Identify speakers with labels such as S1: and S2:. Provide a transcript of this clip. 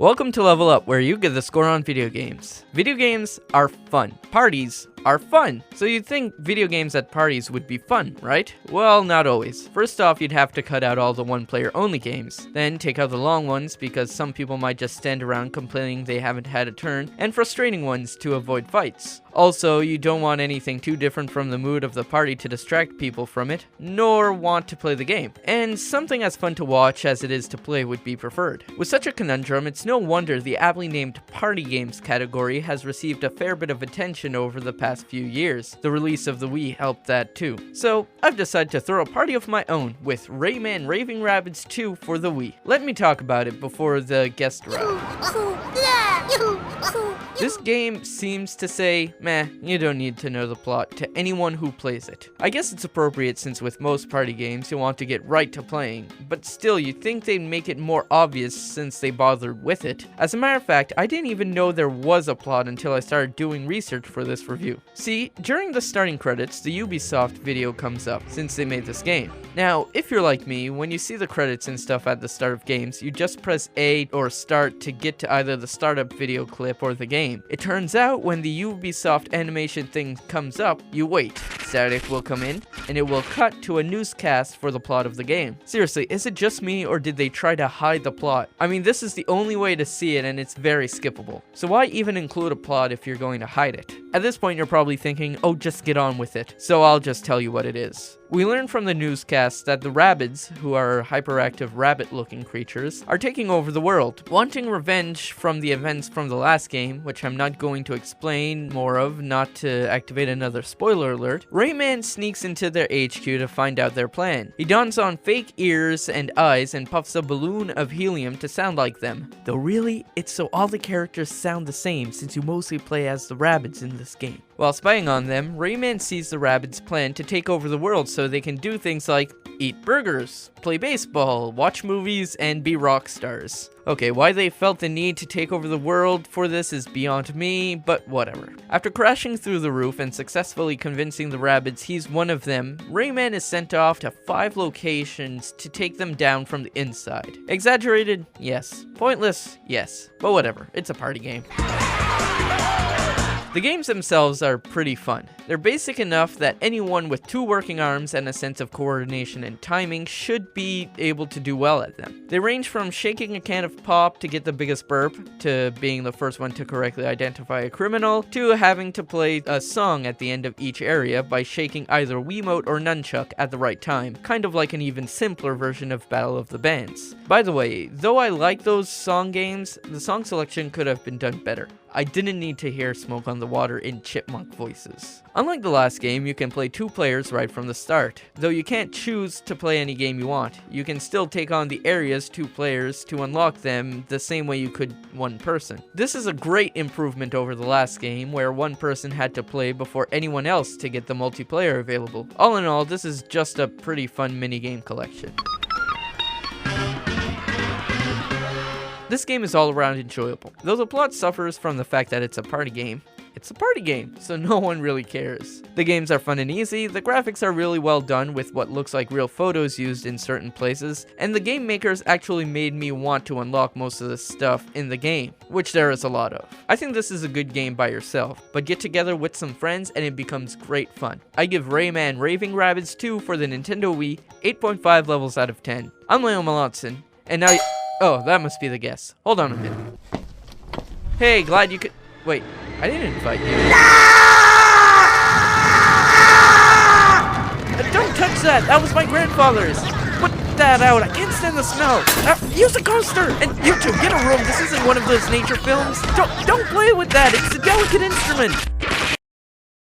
S1: Welcome to Level Up, where you get the score on video games. Video games are fun. Parties are fun. So you'd think video games at parties would be fun, right? Well, not always. First off, you'd have to cut out all the one-player only games. Then take out the long ones because some people might just stand around complaining they haven't had a turn, and frustrating ones to avoid fights. Also, you don't want anything too different from the mood of the party to distract people from it, nor want to play the game. And something as fun to watch as it is to play would be preferred. With such a conundrum, it's no wonder the aptly named party games category has received a fair bit of attention over the past few years. The release of the Wii helped that too. So, I've decided to throw a party of my own with Rayman Raving Rabbids 2 for the Wii. Let me talk about it before the guest round. This game seems to say, meh, you don't need to know the plot to anyone who plays it. I guess it's appropriate since with most party games you want to get right to playing, but still you'd think they'd make it more obvious since they bothered with it. As a matter of fact, I didn't even know there was a plot until I started doing research for this review. See, during the starting credits, the Ubisoft video comes up, since they made this game. Now, if you're like me, when you see the credits and stuff at the start of games, you just press A or start to get to either the startup video clip or the game. It turns out when the Ubisoft animation thing comes up, you wait. Static will come in, and it will cut to a newscast for the plot of the game. Seriously, is it just me, or did they try to hide the plot? I mean, this is the only way to see it, and it's very skippable. So why even include a plot if you're going to hide it? At this point, you're probably thinking, oh, just get on with it. So I'll just tell you what it is. We learned from the newscast that the Rabbids, who are hyperactive rabbit-looking creatures, are taking over the world. Wanting revenge from the events from the last game, which I'm not going to explain more of, not to activate another spoiler alert, Rayman sneaks into their HQ to find out their plan. He dons on fake ears and eyes and puffs a balloon of helium to sound like them. Though really, it's so all the characters sound the same since you mostly play as the Rabbids in this game. While spying on them, Rayman sees the Rabbids' plan to take over the world so they can do things like eat burgers, play baseball, watch movies, and be rock stars. Okay, why they felt the need to take over the world for this is beyond me, but whatever. After crashing through the roof and successfully convincing the Rabbids he's one of them, Rayman is sent off to 5 locations to take them down from the inside. Exaggerated? Yes. Pointless? Yes. But whatever, it's a party game. The games themselves are pretty fun. They're basic enough that anyone with 2 working arms and a sense of coordination and timing should be able to do well at them. They range from shaking a can of pop to get the biggest burp, to being the first one to correctly identify a criminal, to having to play a song at the end of each area by shaking either Wiimote or Nunchuck at the right time, kind of like an even simpler version of Battle of the Bands. By the way, though I like those song games, the song selection could have been done better. I didn't need to hear Smoke on the Water in chipmunk voices. Unlike the last game, you can play 2 players right from the start. Though you can't choose to play any game you want, you can still take on the areas 2 players to unlock them the same way you could 1 person. This is a great improvement over the last game, where 1 person had to play before anyone else to get the multiplayer available. All in all, this is just a pretty fun minigame collection. This game is all around enjoyable. Though the plot suffers from the fact that it's a party game, so no one really cares. The games are fun and easy, the graphics are really well done with what looks like real photos used in certain places, and the game makers actually made me want to unlock most of the stuff in the game, which there is a lot of. I think this is a good game by yourself, but get together with some friends and it becomes great fun. I give Rayman Raving Rabbids 2 for the Nintendo Wii 8.5 levels out of 10. I'm Leo Malotson, and now oh, that must be the guess. Hold on a minute. Hey, glad you could... Wait, I didn't invite you. Don't touch that! That was my grandfather's! Put that out, I can't stand the smell! Use a coaster! And you two, get a room, this isn't one of those nature films! Don't play with that, it's a delicate instrument!